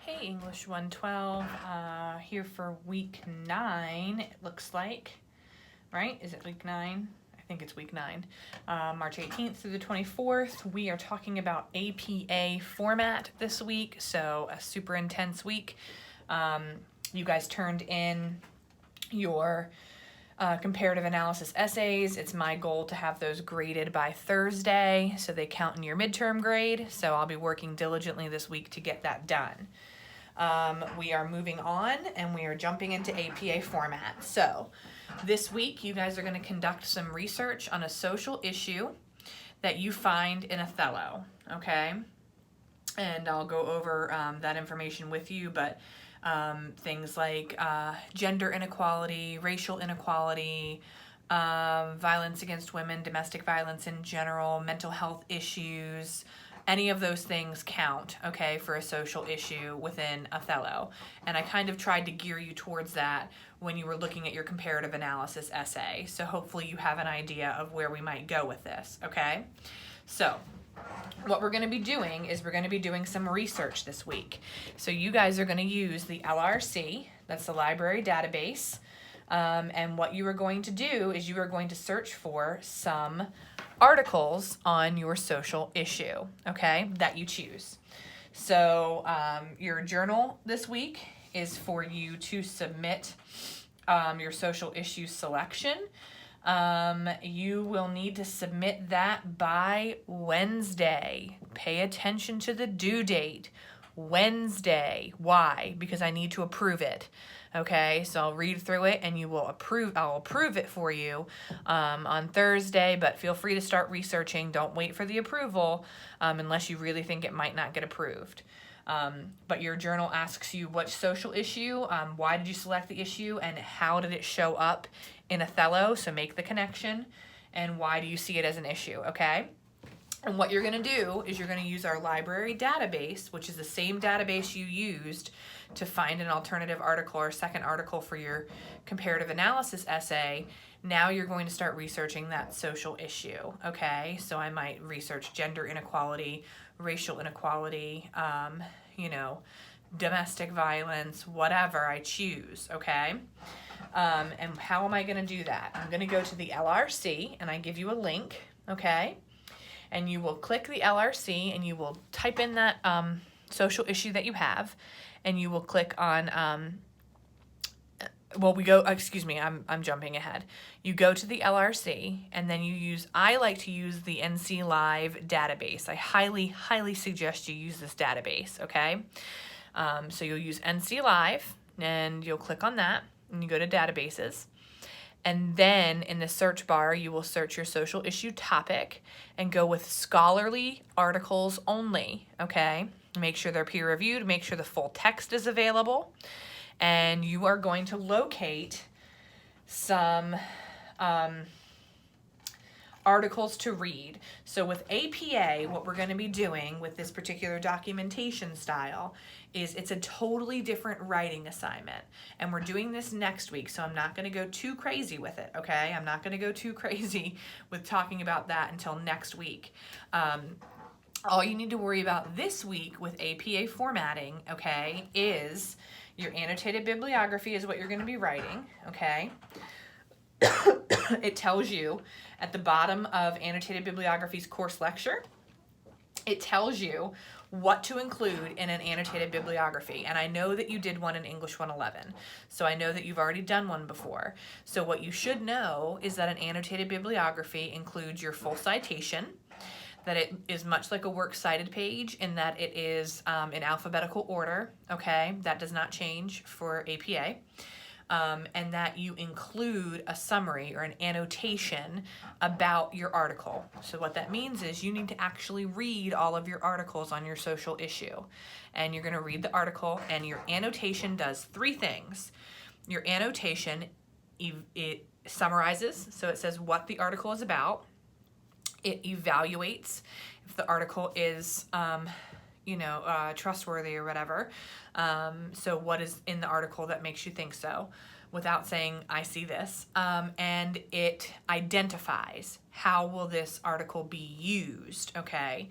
Okay, English 112, here for week 9, it looks like, right? Is it week 9? I think it's week 9. March 18th through the 24th, we are talking about APA format this week, so a super intense week. You guys turned in your comparative analysis essays. It's my goal to have those graded by Thursday, so they count in your midterm grade. So I'll be working diligently this week to get that done. We are moving on and we are jumping into APA format. So this week you guys are going to conduct some research on a social issue that you find in Othello, okay? And I'll go over that information with you, but things like gender inequality, racial inequality, violence against women, domestic violence in general, mental health issues, any of those things count, okay, for a social issue within Othello. And I kind of tried to gear you towards that when you were looking at your comparative analysis essay. So hopefully you have an idea of where we might go with this, okay? So what we're going to be doing is we're going to be doing some research this week. So you guys are going to use the LRC, that's the library database, and what you are going to do is you are going to search for some articles on your social issue, okay, that you choose. So your journal this week is for you to submit your social issue selection. You will need to submit that by Wednesday. Pay attention to the due date. Wednesday. Why? Because I need to approve it. Okay, so I'll read through it and I'll approve it for you on Thursday, but feel free to start researching. Don't wait for the approval unless you really think it might not get approved. But your journal asks you what social issue, why did you select the issue, and how did it show up in Othello, so make the connection, and why do you see it as an issue, okay? And what you're going to do is you're going to use our library database, which is the same database you used to find an alternative article or second article for your comparative analysis essay. Now you're going to start researching that social issue, okay? So I might research gender inequality, racial inequality, domestic violence, whatever I choose, okay? And how am I going to do that? I'm going to go to the LRC and I give you a link, okay? And you will click the LRC and you will type in that social issue that you have, and you will click on, I'm jumping ahead. You go to the LRC and then I like to use the NC Live database. I highly, highly suggest you use this database, okay? So you'll use NC Live and you'll click on that and you go to databases. And then in the search bar, you will search your social issue topic and go with scholarly articles only, okay? Make sure they're peer reviewed, make sure the full text is available, and you are going to locate some articles to read. So with APA, what we're going to be doing with this particular documentation style is it's a totally different writing assignment. And we're doing this next week, so I'm not going to go too crazy with it, okay? I'm not going to go too crazy with talking about that until next week. All you need to worry about this week with APA formatting, okay, is your annotated bibliography is what you're going to be writing, okay? It tells you at the bottom of Annotated Bibliography's course lecture, it tells you what to include in an annotated bibliography. And I know that you did one in English 111, so I know that you've already done one before. So what you should know is that an annotated bibliography includes your full citation, that it is much like a works cited page in that it is in alphabetical order, okay? That does not change for APA. And that you include a summary or an annotation about your article. So what that means is you need to actually read all of your articles on your social issue. And you're going to read the article, and your annotation does 3 things. Your annotation, it summarizes, so it says what the article is about. It evaluates if the article is trustworthy or whatever. So what is in the article that makes you think so, without saying, I see this. And it identifies how will this article be used, okay?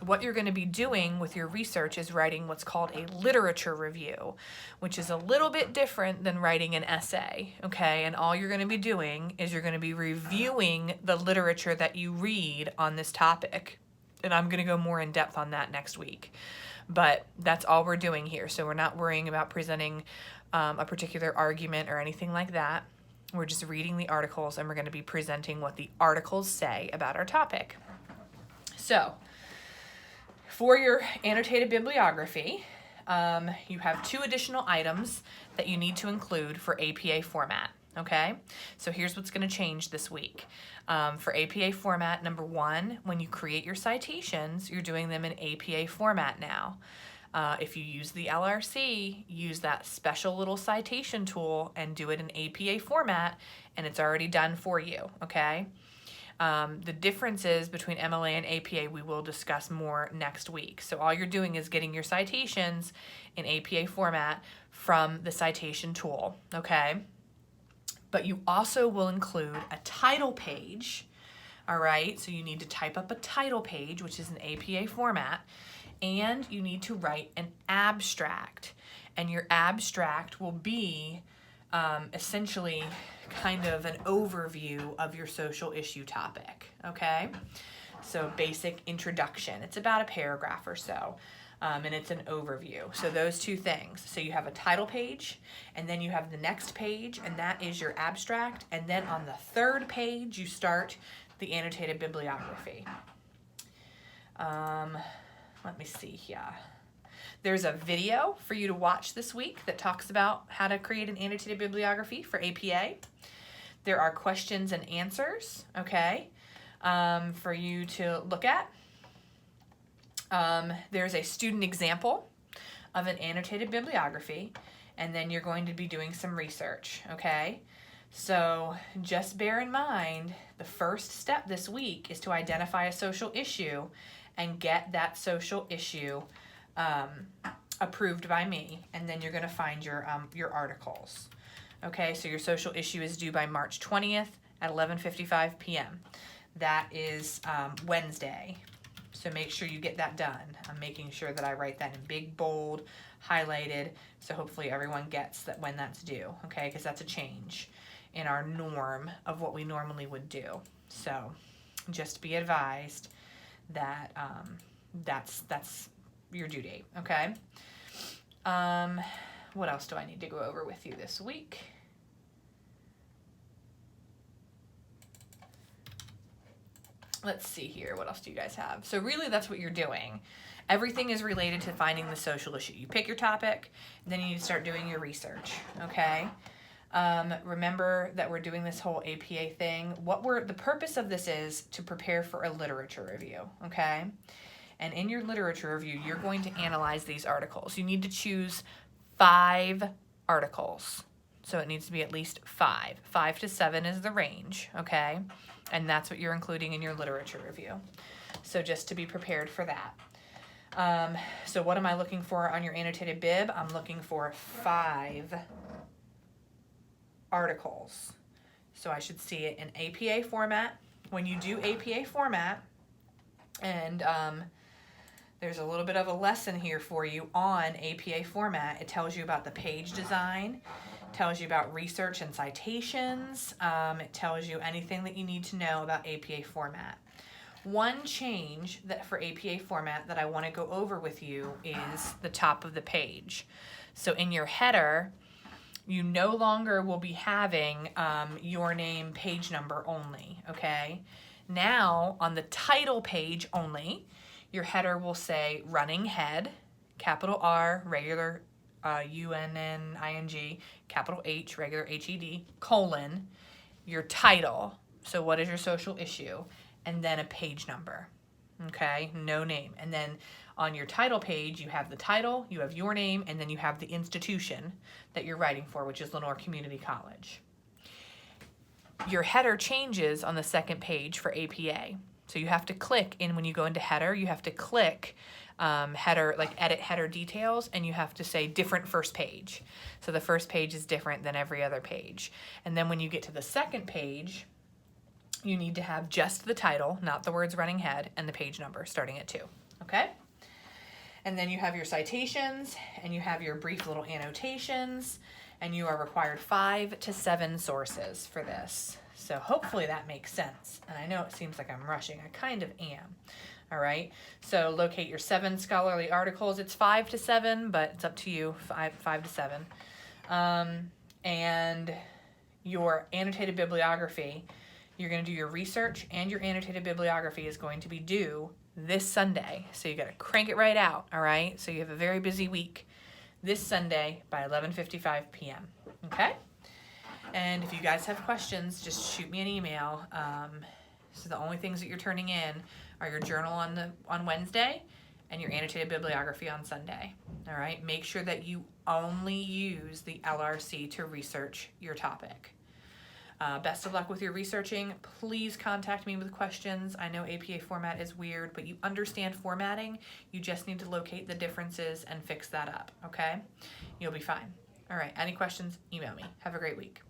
What you're going to be doing with your research is writing what's called a literature review, which is a little bit different than writing an essay, okay? And all you're going to be doing is you're going to be reviewing the literature that you read on this topic. And I'm going to go more in depth on that next week. But that's all we're doing here. So we're not worrying about presenting a particular argument or anything like that. We're just reading the articles, and we're going to be presenting what the articles say about our topic. So, for your annotated bibliography, you have 2 additional items that you need to include for APA format, okay? So here's what's going to change this week. For APA format, number 1, when you create your citations, you're doing them in APA format now. If you use the LRC, use that special little citation tool and do it in APA format, and it's already done for you, okay? The differences between MLA and APA we will discuss more next week. So all you're doing is getting your citations in APA format from the citation tool, okay? But you also will include a title page, all right? So you need to type up a title page, which is an APA format, and you need to write an abstract. And your abstract will be essentially kind of an overview of your social issue topic, okay? So basic introduction. It's about a paragraph or so, and it's an overview. So those 2 things. So you have a title page, and then you have the next page, and that is your abstract. And then on the 3rd page, you start the annotated bibliography. Let me see here. There's a video for you to watch this week that talks about how to create an annotated bibliography for APA. There are questions and answers, okay, for you to look at. There's a student example of an annotated bibliography, and then you're going to be doing some research, okay? So just bear in mind, the first step this week is to identify a social issue and get that social issue approved by me, and then you're going to find your articles. Okay, so your social issue is due by March 20th at 11:55 p.m. That is Wednesday, so make sure you get that done. I'm making sure that I write that in big, bold, highlighted, so hopefully everyone gets that when that's due, okay, because that's a change in our norm of what we normally would do. So just be advised that that's your due date, okay? What else do I need to go over with you this week? Let's see here. What else do you guys have? So really, that's what you're doing. Everything is related to finding the social issue. You pick your topic, and then you need to start doing your research, okay? Remember that we're doing this whole APA thing. The purpose of this is to prepare for a literature review, okay? And in your literature review, you're going to analyze these articles. You need to choose 5 articles. So it needs to be at least 5. 5 to 7 is the range, okay? And that's what you're including in your literature review. So just to be prepared for that. So what am I looking for on your annotated bib? I'm looking for 5 articles. So I should see it in APA format. When you do APA format, and there's a little bit of a lesson here for you on APA format. It tells you about the page design, tells you about research and citations, it tells you anything that you need to know about APA format. One change that for APA format that I want to go over with you is the top of the page. So in your header, you no longer will be having your name, page number only, okay? Now, on the title page only, your header will say running head, capital R, regular UNNING, capital H, regular HED, colon, your title. So what is your social issue? And then a page number, okay? No name. And then on your title page, you have the title, you have your name, and then you have the institution that you're writing for, which is Lenore Community College. Your header changes on the second page for APA. So you have to click in when you go into header, you have to click header, like edit header details, and you have to say different first page. So the first page is different than every other page. And then when you get to the second page, you need to have just the title, not the words running head, and the page number starting at 2, okay? And then you have your citations, and you have your brief little annotations, and you are required 5 to 7 sources for this. So hopefully that makes sense. And I know it seems like I'm rushing. I kind of am. All right. So locate your 7 scholarly articles. It's 5 to 7, but it's up to you. 5 to 7. And your annotated bibliography. You're going to do your research, and your annotated bibliography is going to be due this Sunday. So you got to crank it right out. All right. So you have a very busy week this Sunday by 11:55 p.m. Okay. And if you guys have questions, just shoot me an email. So the only things that you're turning in are your journal on Wednesday and your annotated bibliography on Sunday. All right. Make sure that you only use the LRC to research your topic. Best of luck with your researching. Please contact me with questions. I know APA format is weird, but you understand formatting. You just need to locate the differences and fix that up. Okay. You'll be fine. All right. Any questions? Email me. Have a great week.